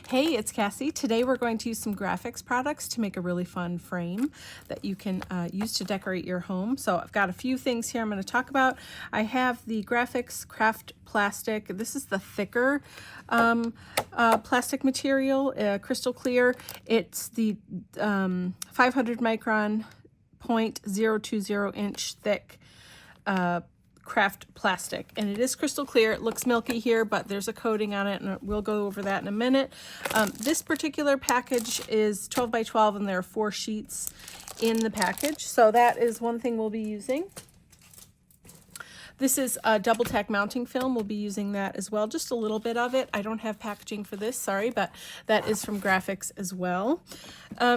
Hey, it's Cassie. Today we're going to use some Grafix products to make a really fun frame that you can use to decorate your home. So I've got a few things here I'm going to talk about. I have the Grafix Craft Plastic. This is the thicker plastic material, crystal clear. It's the 500 micron 0.020 inch thick craft plastic, and it is crystal clear. It looks milky here, but there's a coating on it, and we'll go over that in a minute. This particular package is 12 by 12, and there are 4 sheets in the package, so that is one thing we'll be using. This is a double tack mounting film. We'll be using that as well, just a little bit of it. I don't have packaging for this, sorry, but that is from Grafix as well.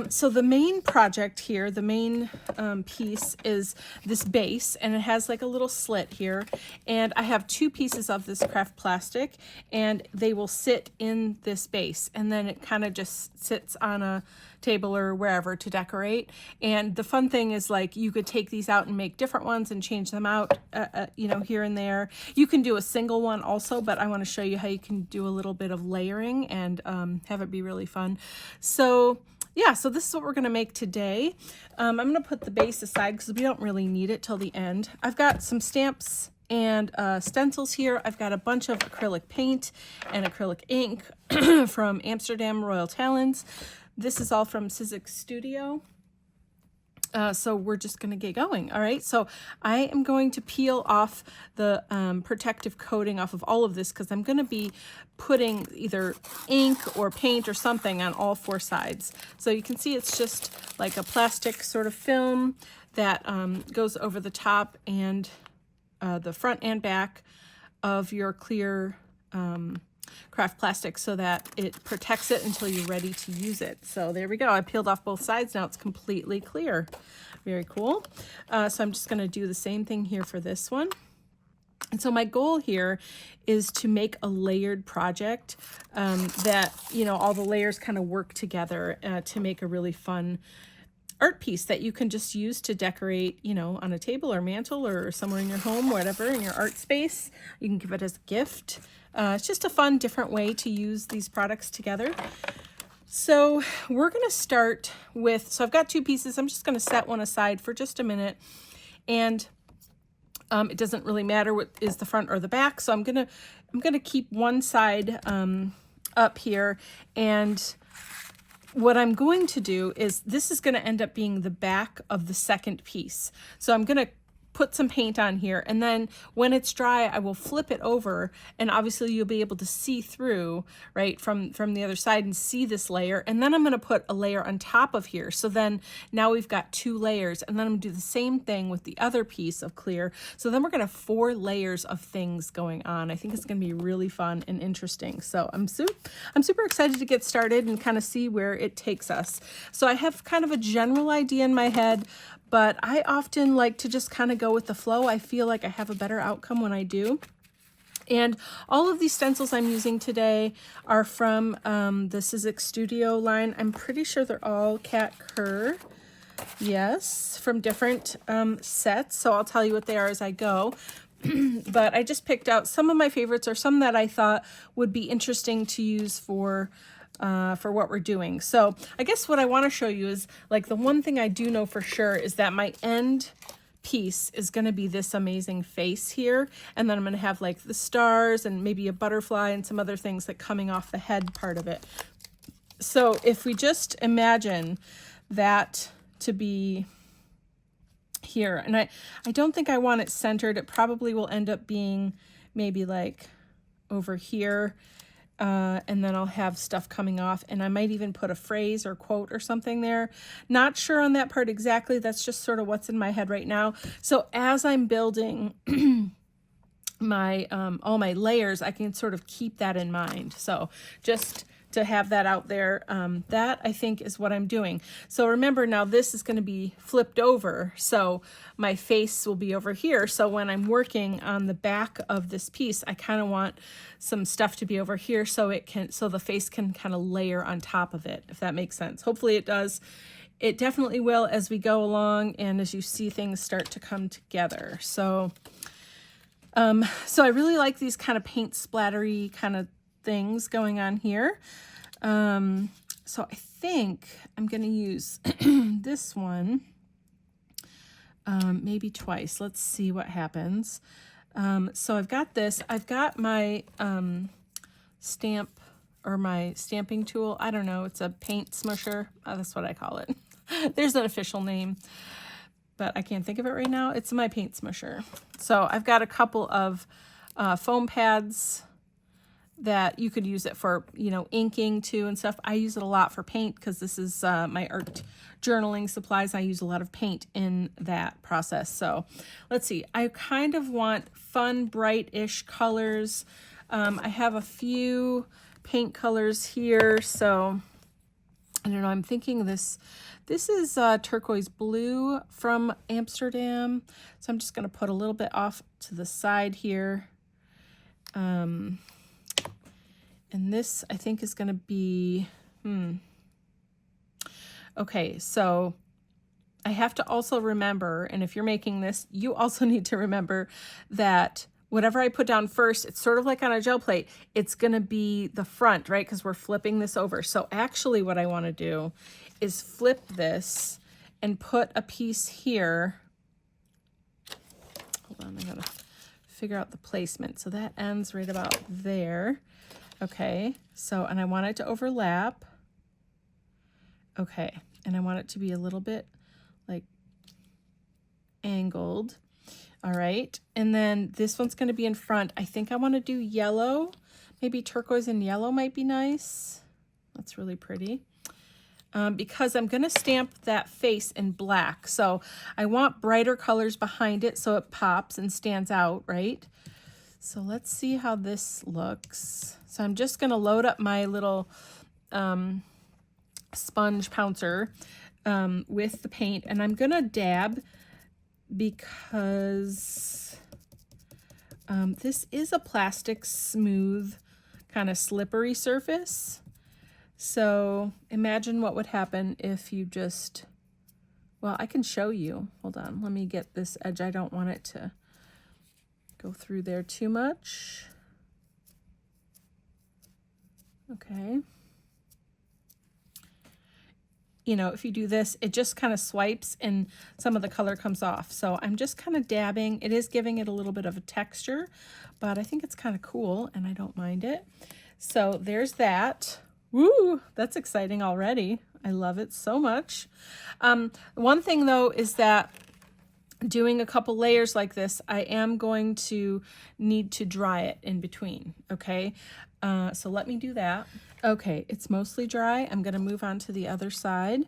So the main project here, the main piece is this base, and it has like a little slit here. And I have 2 pieces of this craft plastic, and they will sit in this base, and then it kind of just sits on a table or wherever to decorate. And the fun thing is, like, you could take these out and make different ones and change them out, you know, here and there. You can do a single one also, but I want to show you how you can do a little bit of layering and have it be really fun. So yeah, so this is what we're going to make today. I'm going to put the base aside because we don't really need it till the end. I've got some stamps and stencils here. I've got a bunch of acrylic paint and acrylic ink from Amsterdam Royal Talons. This is all from Sizzix Studio. So we're just going to get going. All right, so I am going to peel off the protective coating off of all of this because I'm going to be putting either ink or paint or something on all 4 sides. So you can see it's just like a plastic sort of film that goes over the top and the front and back of your clear craft plastic so that it protects it until you're ready to use it. So there we go. I peeled off both sides. Now it's completely clear. Very cool. So I'm just going to do the same thing here for this one. And so my goal here is to make a layered project that, you know, all the layers kind of work together to make a really fun art piece that you can just use to decorate, you know, on a table or mantle or somewhere in your home, whatever, in your art space. You can give it as a gift. It's just a fun, different way to use these products together. So we're going to start with, so I've got 2 pieces. I'm just going to set one aside for just a minute. And it doesn't really matter what is the front or the back. So I'm going to keep one side up here, and what I'm going to do is this is going to end up being the back of the second piece. So I'm going to put some paint on here, and then when it's dry I will flip it over, and obviously you'll be able to see through right from the other side and see this layer. And then I'm going to put a layer on top of here, so then now we've got 2 layers, and then I'm going to do the same thing with the other piece of clear. So then we're going to have 4 layers of things going on. I think it's going to be really fun and interesting. So I'm super excited to get started and kind of see where it takes us. So I have kind of a general idea in my head, but I often like to just kind of go with the flow. I feel like I have a better outcome when I do. And all of these stencils I'm using today are from the Sizzix Studio line. I'm pretty sure they're all cat cur. Yes, from different sets. So I'll tell you what they are as I go. But I just picked out some of my favorites, or some that I thought would be interesting to use for what we're doing. So I guess what I want to show you is, like, the one thing I do know for sure is that my end piece is going to be this amazing face here, and then I'm going to have like the stars and maybe a butterfly and some other things like coming off the head part of it. So if we just imagine that to be here, and I don't think I want it centered. It probably will end up being maybe like over here. And then I'll have stuff coming off, and I might even put a phrase or quote or something there. Not sure on that part exactly. That's just sort of what's in my head right now. So as I'm building my all my layers, I can sort of keep that in mind. So just to have that out there, that I think is what I'm doing. So remember, now this is going to be flipped over, so my face will be over here. So when I'm working on the back of this piece, I kind of want some stuff to be over here so the face can kind of layer on top of it, if that makes sense. Hopefully it does. It definitely will as we go along and as you see things start to come together. So I really like these kind of paint splattery kind of things going on here. So I think I'm going to use this one maybe twice. Let's see what happens. So I've got this. I've got my stamp or my stamping tool. I don't know. It's a paint smusher. That's what I call it. There's an official name, but I can't think of it right now. It's my paint smusher. So I've got a couple of foam pads that you could use it for, you know, inking too and stuff. I use it a lot for paint because this is my art journaling supplies. I use a lot of paint in that process. So let's see. I kind of want fun, bright-ish colors. I have a few paint colors here. So I don't know. I'm thinking this is turquoise blue from Amsterdam. So I'm just going to put a little bit off to the side here. And this, I think, is going to be, okay, so I have to also remember, and if you're making this, you also need to remember that whatever I put down first, it's sort of like on a gel plate, it's going to be the front, right? Because we're flipping this over. So actually what I want to do is flip this and put a piece here. Hold on, I got to figure out the placement. So that ends right about there. Okay, so, and I want it to overlap. Okay, and I want it to be a little bit like angled. All right, and then this one's going to be in front. I think I want to do yellow. Maybe turquoise and yellow might be nice. That's really pretty. Because I'm going to stamp that face in black. So I want brighter colors behind it so it pops and stands out, right? So let's see how this looks. So I'm just going to load up my little sponge pouncer with the paint, and I'm going to dab because this is a plastic smooth kind of slippery surface. So imagine what would happen if you just, well, I can show you. Hold on, let me get this edge. I don't want it to go through there too much. Okay. You know, if you do this, it just kind of swipes and some of the color comes off. So I'm just kind of dabbing. It is giving it a little bit of a texture, but I think it's kind of cool and I don't mind it. So there's that. Woo, that's exciting already. I love it so much. One thing though is that doing a couple layers like this, I am going to need to dry it in between, okay? So let me do that. Okay, it's mostly dry. I'm gonna move on to the other side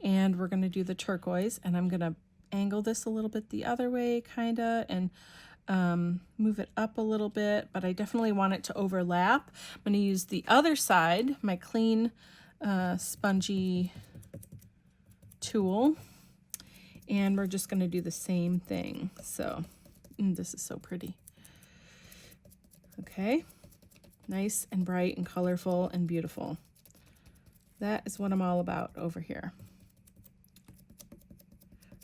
and we're gonna do the turquoise, and I'm gonna angle this a little bit the other way kinda, and move it up a little bit, but I definitely want it to overlap. I'm gonna use the other side, my clean spongy tool, and we're just gonna do the same thing. So this is so pretty. Okay. Nice and bright and colorful and beautiful. That is what I'm all about over here.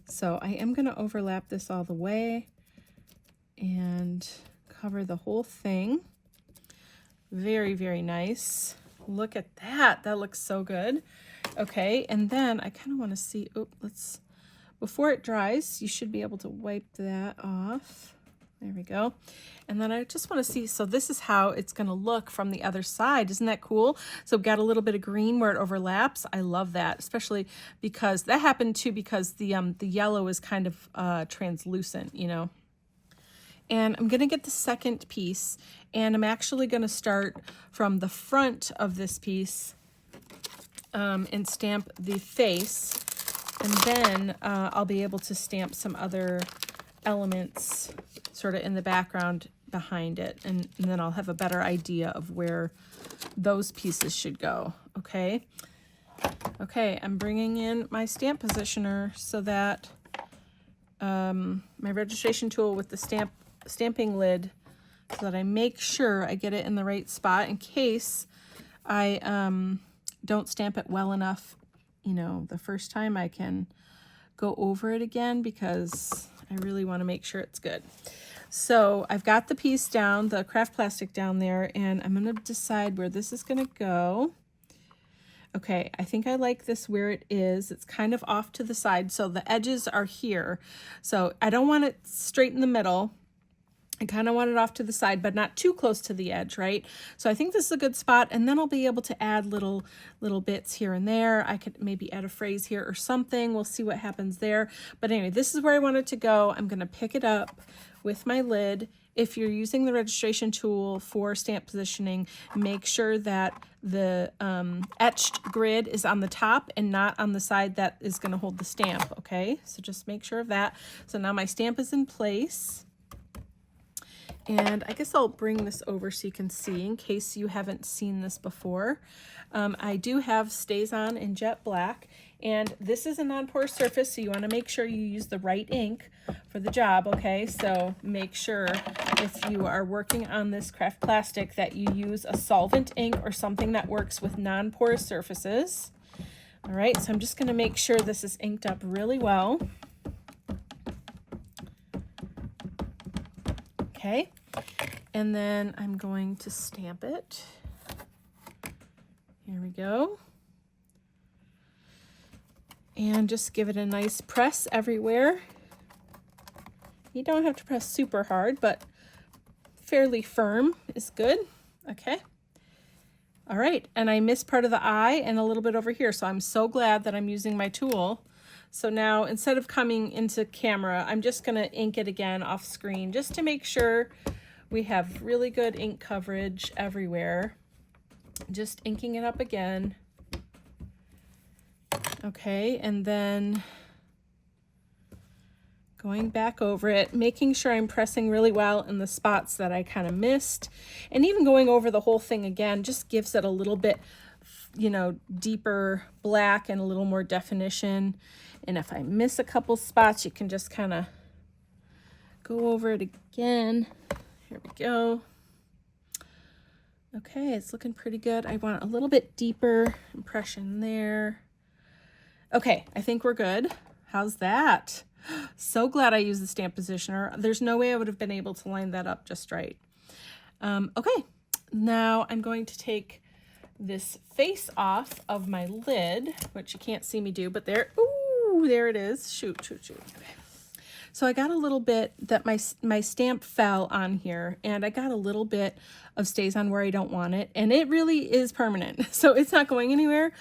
So I am going to overlap this all the way and cover the whole thing. Very, very nice. Look at that. That looks so good. Okay, and then I kind of want to see, before it dries, you should be able to wipe that off. There we go. And then I just want to see, so this is how it's going to look from the other side. Isn't that cool? So we've got a little bit of green where it overlaps. I love that, especially because that happened too, because the yellow is kind of translucent, you know. And I'm going to get the second piece, and I'm actually going to start from the front of this piece and stamp the face. And then I'll be able to stamp some other elements sort of in the background behind it, and then I'll have a better idea of where those pieces should go. Okay, I'm bringing in my stamp positioner so that my registration tool with the stamping lid, so that I make sure I get it in the right spot in case I don't stamp it well enough, you know, the first time. I can go over it again because I really want to make sure it's good. So I've got the piece down, the craft plastic down there, and I'm going to decide where this is going to go. Okay, I think I like this where it is. It's kind of off to the side, so the edges are here. So I don't want it straight in the middle. I kind of want it off to the side, but not too close to the edge, right? So I think this is a good spot, and then I'll be able to add little bits here and there. I could maybe add a phrase here or something. We'll see what happens there. But anyway, this is where I want it to go. I'm going to pick it up with my lid. If you're using the registration tool for stamp positioning, make sure that the etched grid is on the top and not on the side that is going to hold the stamp, okay? So just make sure of that. So now my stamp is in place. And I guess I'll bring this over so you can see in case you haven't seen this before. I do have StazOn in jet black, and this is a non-porous surface, so you want to make sure you use the right ink for the job, okay? So make sure if you are working on this craft plastic that you use a solvent ink or something that works with non-porous surfaces. All right, so I'm just going to make sure this is inked up really well. Okay, and then I'm going to stamp it. Here we go. And just give it a nice press everywhere. You don't have to press super hard, but fairly firm is good. Okay. All right, and I missed part of the eye and a little bit over here, so I'm so glad that I'm using my tool. So now instead of coming into camera, I'm just going to ink it again off screen just to make sure we have really good ink coverage everywhere. Just inking it up again. Okay, and then going back over it, making sure I'm pressing really well in the spots that I kind of missed. And even going over the whole thing again just gives it a little bit, you know, deeper black and a little more definition. And if I miss a couple spots, you can just kind of go over it again. Here we go. Okay, it's looking pretty good. I want a little bit deeper impression there. Okay, I think we're good. How's that? So glad I used the stamp positioner. There's no way I would have been able to line that up just right. Okay, now I'm going to take this face off of my lid, which you can't see me do, but there, ooh, there it is. Shoot, shoot, shoot. Okay. So I got a little bit that my stamp fell on here, and I got a little bit of StazOn where I don't want it, and it really is permanent, so it's not going anywhere.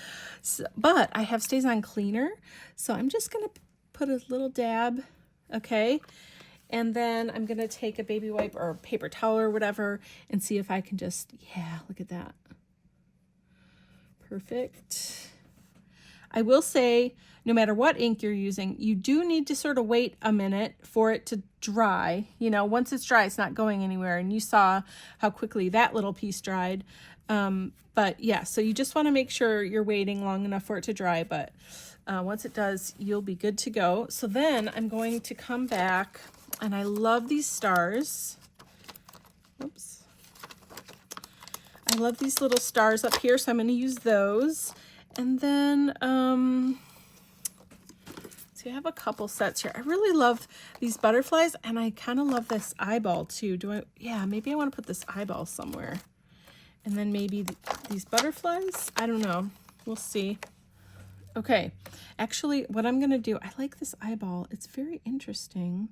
So, but I have StazOn cleaner, so I'm just gonna put a little dab, okay? And then I'm gonna take a baby wipe or a paper towel or whatever and see if I can just, yeah, look at that. Perfect. I will say, no matter what ink you're using, you do need to sort of wait a minute for it to dry. You know, once it's dry, it's not going anywhere. And you saw how quickly that little piece dried. But yeah, so you just want to make sure you're waiting long enough for it to dry. But once it does, you'll be good to go. So then I'm going to come back, and I love these stars. Oops. I love these little stars up here, so I'm going to use those. And then, so I have a couple sets here. I really love these butterflies, and I kind of love this eyeball too. Yeah, maybe I want to put this eyeball somewhere. And then maybe these butterflies. I don't know. We'll see. Okay, actually, what I'm going to do, I like this eyeball. It's very interesting.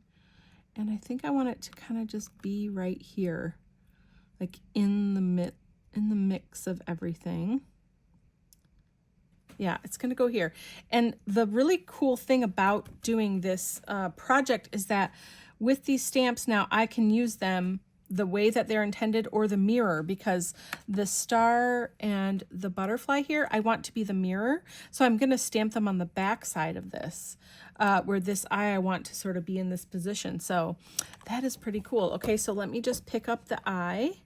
And I think I want it to kind of just be right here, like in the mix of everything. Yeah, it's going to go here. And the really cool thing about doing this project is that with these stamps now, I can use them the way that they're intended, or the mirror, because the star and the butterfly here, I want to be the mirror. So I'm going to stamp them on the back side of this, where this eye, I want to sort of be in this position. So that is pretty cool. Okay, so let me just pick up the eye.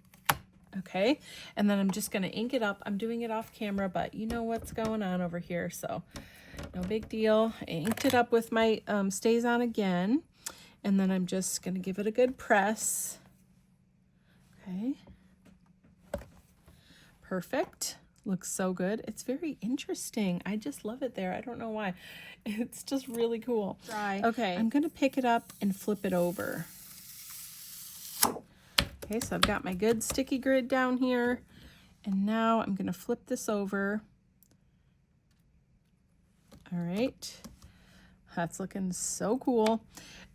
Okay, and then I'm just going to ink it up. I'm doing it off camera, but you know what's going on over here, so no big deal. I inked it up with my StazOn again, and then I'm just going to give it a good press. Okay, perfect. Looks so good. It's very interesting. I just love it there. I don't know why. It's just really cool. Try. Okay, I'm going to pick it up and flip it over. Okay, so I've got my good sticky grid down here, and now I'm going to flip this over, All right. That's looking so cool.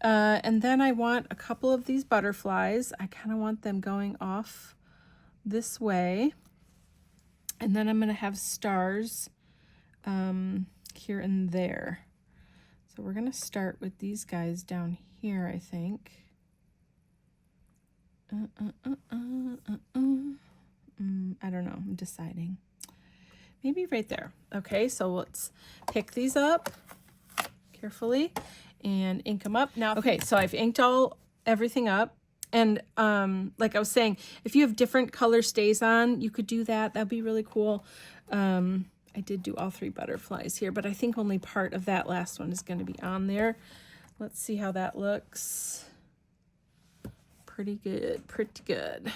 And then I want a couple of these butterflies. I kind of want them going off this way. And then I'm going to have stars here and there. So we're going to start with these guys down here, I think. I don't know. I'm deciding. Maybe right there. Okay, so let's pick these up carefully and ink them up. Now, okay, so I've inked everything up. And like I was saying, if you have different color StazOn, you could do that. That'd be really cool. I did do all 3 butterflies here, but I think only part of that last one is going to be on there. Let's see how that looks. Pretty good, pretty good.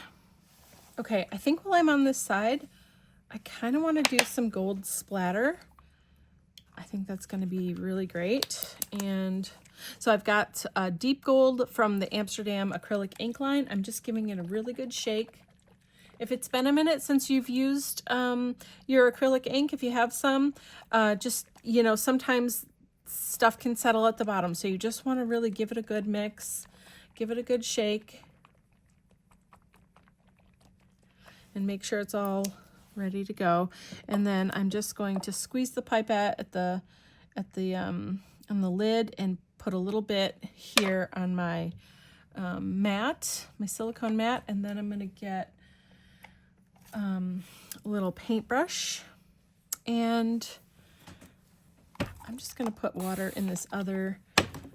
Okay, I think while I'm on this side, I kind of want to do some gold splatter. I think that's going to be really great. And so I've got deep gold from the Amsterdam acrylic ink line. I'm just giving it a really good shake. If it's been a minute since you've used your acrylic ink, if you have some, just, you know, sometimes stuff can settle at the bottom. So you just want to really give it a good mix, give it a good shake, and make sure it's all ready to go. And then I'm just going to squeeze the pipette on the lid and put a little bit here on my mat, my silicone mat, and then I'm going to get a little paintbrush, and I'm just going to put water in this other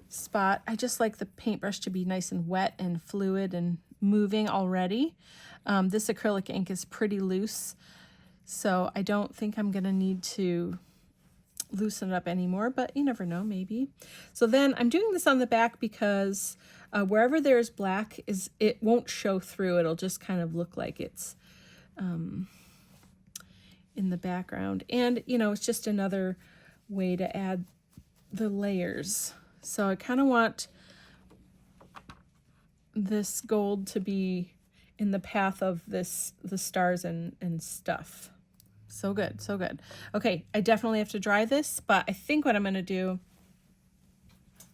spot. I just like the paintbrush to be nice and wet and fluid and moving already. This acrylic ink is pretty loose, so I don't think I'm going to need to loosen it up anymore, but you never know, maybe. So then I'm doing this on the back because wherever there's black, it won't show through. It'll just kind of look like it's in the background. And, you know, it's just another way to add the layers. So I kind of want this gold to be in the path of the stars and stuff. So good, so good. Okay, I definitely have to dry this, but I think what I'm going to do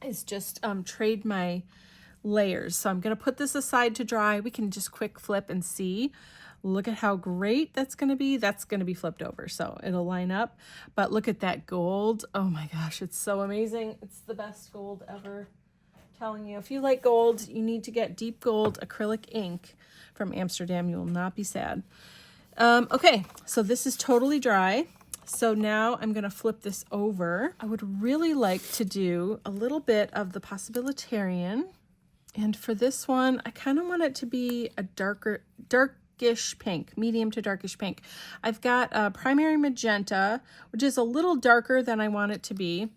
is just trade my layers. So I'm going to put this aside to dry. We can just quick flip and see. Look at how great that's going to be. That's going to be flipped over, so it'll line up. But look at that gold. Oh my gosh, it's so amazing. It's the best gold ever. I'm telling you, if you like gold, you need to get deep gold acrylic ink from Amsterdam. You will not be sad. Okay, so this is totally dry. So now I'm going to flip this over. I would really like to do a little bit of the Possibilitarian. And for this one, I kind of want it to be a darkish pink, medium to darkish pink. I've got a primary magenta, which is a little darker than I want it to be.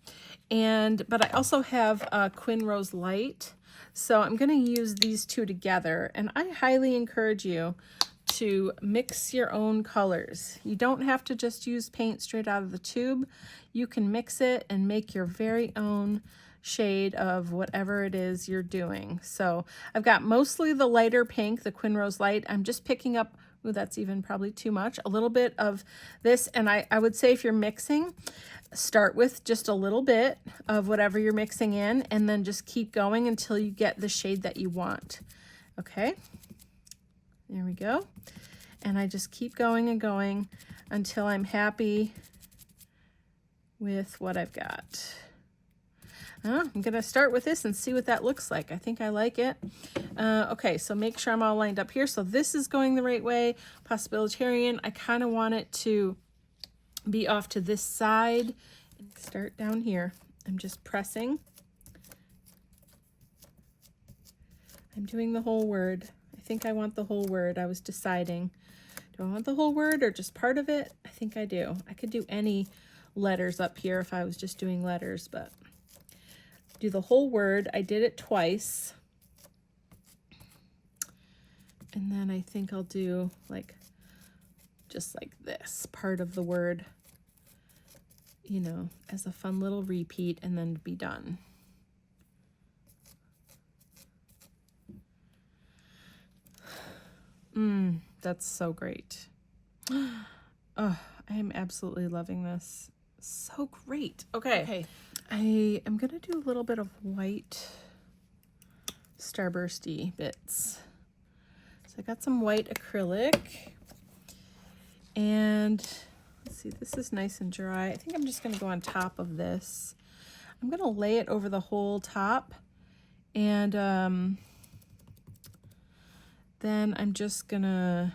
But I also have a Quin Rose Light. So I'm going to use these two together. And I highly encourage you to mix your own colors. You don't have to just use paint straight out of the tube. You can mix it and make your very own shade of whatever it is you're doing. So I've got mostly the lighter pink, the Quin Rose Light. I'm just picking up, ooh, that's even probably too much, a little bit of this. And I would say if you're mixing, start with just a little bit of whatever you're mixing in, and then just keep going until you get the shade that you want. Okay, there we go. And I just keep going and going until I'm happy with what I've got. I'm going to start with this and see what that looks like. I think I like it. Okay, so make sure I'm all lined up here. So this is going the right way. Possibilitarian, I kind of want it to be off to this side. And start down here. I'm just pressing. I'm doing the whole word. I think I want the whole word. I was deciding. Do I want the whole word or just part of it? I think I do. I could do any letters up here if I was just doing letters, but do the whole word. I did it twice. And then I think I'll do just like this part of the word, you know, as a fun little repeat, and then be done. That's so great. Oh, I am absolutely loving this. So great. Okay. I am going to do a little bit of white starbursty bits. So I got some white acrylic, and let's see, this is nice and dry. I think I'm just going to go on top of this. I'm going to lay it over the whole top, and then I'm just going to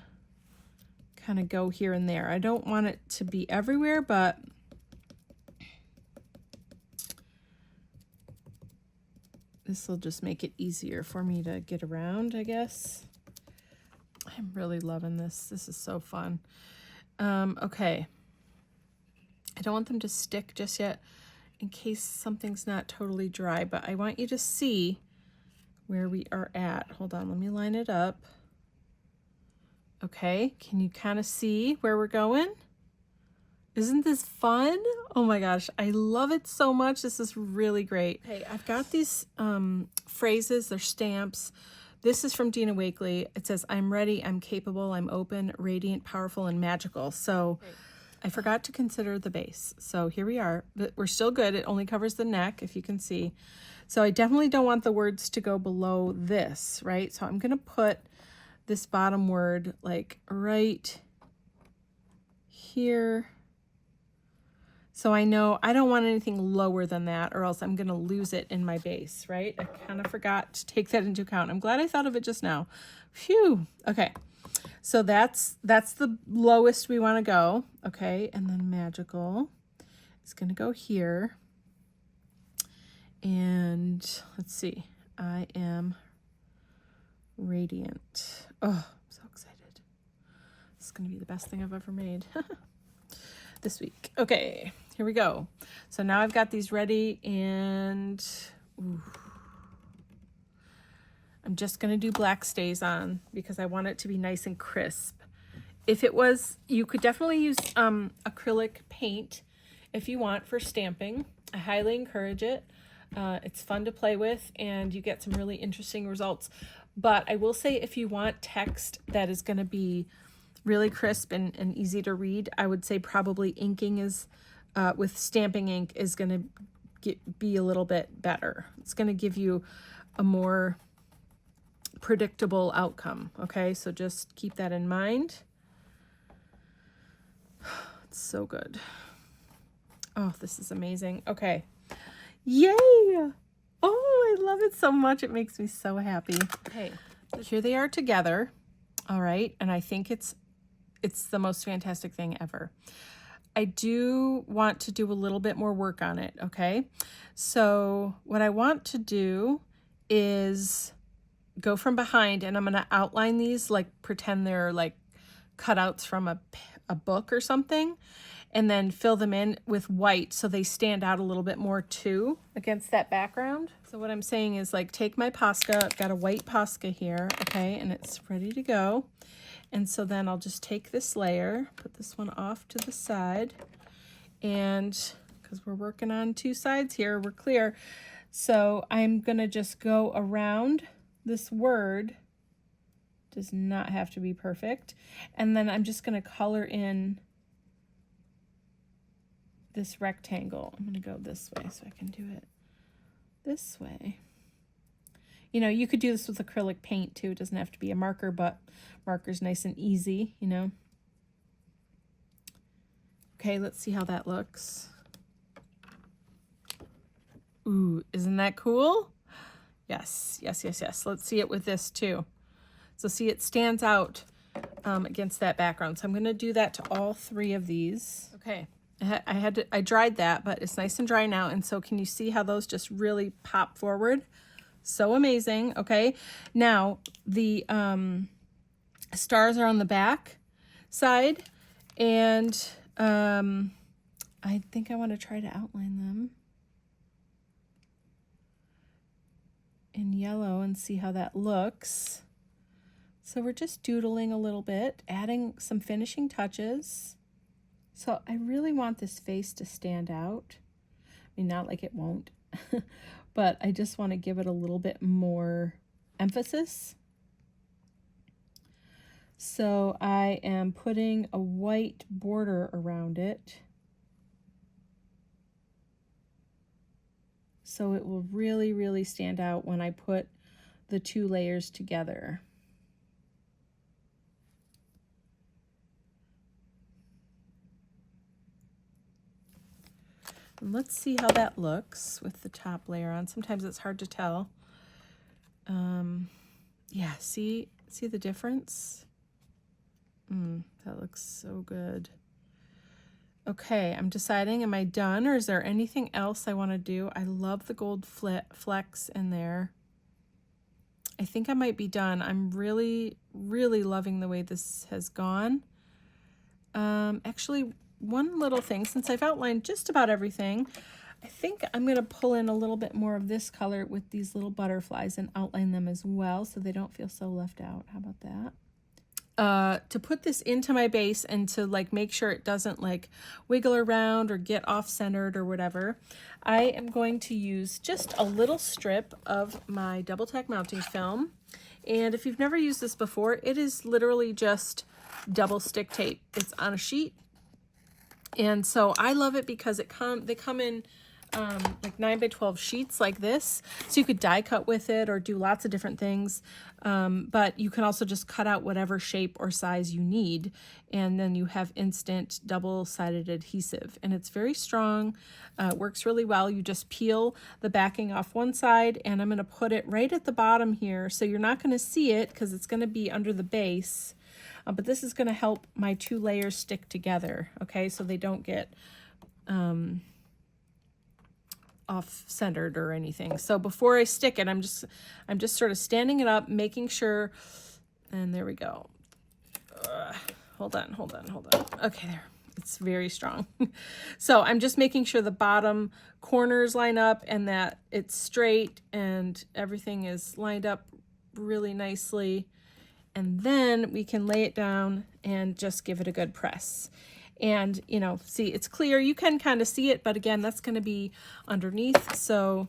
kind of go here and there. I don't want it to be everywhere, but this will just make it easier for me to get around, I guess. I'm really loving this. This is so fun. Okay. I don't want them to stick just yet in case something's not totally dry, but I want you to see where we are at. Hold on, let me line it up. Okay, can you kind of see where we're going? Isn't this fun? Oh my gosh, I love it so much. This is really great. Okay, I've got these phrases, they're stamps. This is from Dina Wakley. It says, I'm ready, I'm capable, I'm open, radiant, powerful, and magical. So I forgot to consider the base. So here we are, but we're still good. It only covers the neck, if you can see. So I definitely don't want the words to go below this, right? So I'm gonna put this bottom word like right here. So I know I don't want anything lower than that, or else I'm going to lose it in my base, right? I kind of forgot to take that into account. I'm glad I thought of it just now. Phew. Okay. So that's the lowest we want to go. Okay. And then magical is going to go here. And let's see. I am radiant. Oh, I'm so excited. This is going to be the best thing I've ever made. This week. Okay, here we go. So now I've got these ready, and I'm just gonna do black StazOn because I want it to be nice and crisp. If it was, you could definitely use acrylic paint if you want for stamping. I highly encourage it. It's fun to play with, and you get some really interesting results. But I will say, if you want text that is gonna be really crisp and easy to read, I would say probably inking is, with stamping ink, is going to be a little bit better. It's going to give you a more predictable outcome. Okay, so just keep that in mind. It's so good. Oh, this is amazing. Okay. Yay! Oh, I love it so much. It makes me so happy. Okay, here they are together. All right, and I think it's the most fantastic thing ever. I do want to do a little bit more work on it, okay? So what I want to do is go from behind, and I'm going to outline these, like pretend they're like cutouts from a book or something, and then fill them in with white so they stand out a little bit more too against that background. So what I'm saying is, like, take my Posca. I've got a white Posca here, okay, and it's ready to go. And so then I'll just take this layer, put this one off to the side, and because we're working on two sides here, we're clear. So I'm gonna just go around this word. Does not have to be perfect. And then I'm just gonna color in this rectangle. I'm gonna go this way so I can do it this way. You know, you could do this with acrylic paint too. It doesn't have to be a marker, but marker's nice and easy, you know. Okay, let's see how that looks. Ooh, isn't that cool? Yes, yes, yes, yes. Let's see it with this too. So see, it stands out against that background. So I'm gonna do that to all three of these. Okay, I dried that, but it's nice and dry now. And so can you see how those just really pop forward? So amazing. Okay, now the stars are on the back side, and I think I want to try to outline them in yellow and see how that looks. So we're just doodling a little bit, adding some finishing touches. So I really want this face to stand out. I mean, not like it won't, but I just want to give it a little bit more emphasis. So I am putting a white border around it. so it will really, really stand out when I put the 2 layers together. And let's see how that looks with the top layer on. Sometimes it's hard to tell. Yeah, see the difference? That looks so good. Okay, I'm deciding, am I done or is there anything else I want to do? I love the gold flecks in there. I think I might be done. I'm really, really loving the way this has gone. Actually, one little thing, since I've outlined just about everything, I think I'm going to pull in a little bit more of this color with these little butterflies and outline them as well so they don't feel so left out. How about that? To put this into my base and to like make sure it doesn't like wiggle around or get off-centered or whatever, I am going to use just a little strip of my double tack mounting film. And if you've never used this before, it is literally just double stick tape. It's on a sheet. And so I love it because they come in like 9x12 sheets like this. So you could die cut with it or do lots of different things. But you can also just cut out whatever shape or size you need. And then you have instant double-sided adhesive. And it's very strong. It works really well. You just peel the backing off one side and I'm going to put it right at the bottom here. So you're not going to see it because it's going to be under the base. But this is going to help my 2 layers stick together. Okay, so they don't get off-centered or anything. So before I stick it, I'm just sort of standing it up, making sure, and there we go. Hold on. Okay, there. It's very strong. So I'm just making sure the bottom corners line up and that it's straight and everything is lined up really nicely. And then we can lay it down and just give it a good press. And, you know, see, it's clear. You can kind of see it, but again, that's going to be underneath. So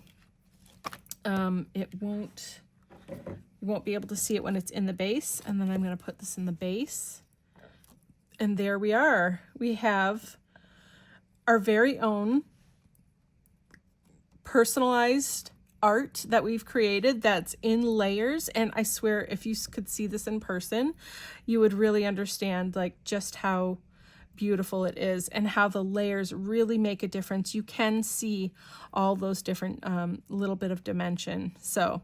you won't be able to see it when it's in the base. And then I'm going to put this in the base. And there we are. We have our very own personalized art that we've created that's in layers. And I swear, if you could see this in person, you would really understand like just how beautiful it is and how the layers really make a difference. You can see all those different little bit of dimension. So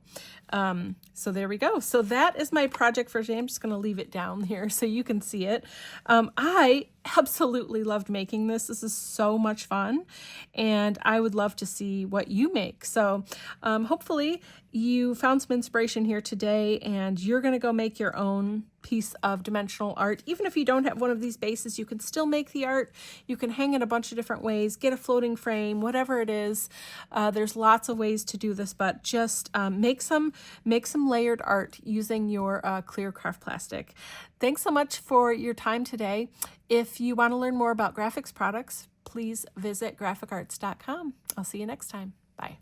there we go. So that is my project for today. I'm just going to leave it down here so you can see it. I absolutely loved making this. This is so much fun and I would love to see what you make. So hopefully you found some inspiration here today and you're going to go make your own piece of dimensional art. Even if you don't have one of these bases, you can still make the art. You can hang it a bunch of different ways, get a floating frame, whatever it is. There's lots of ways to do this, but just make some layered art using your clear craft plastic. Thanks so much for your time today. If you want to learn more about Grafix products, please visit graphicarts.com. I'll see you next time. Bye.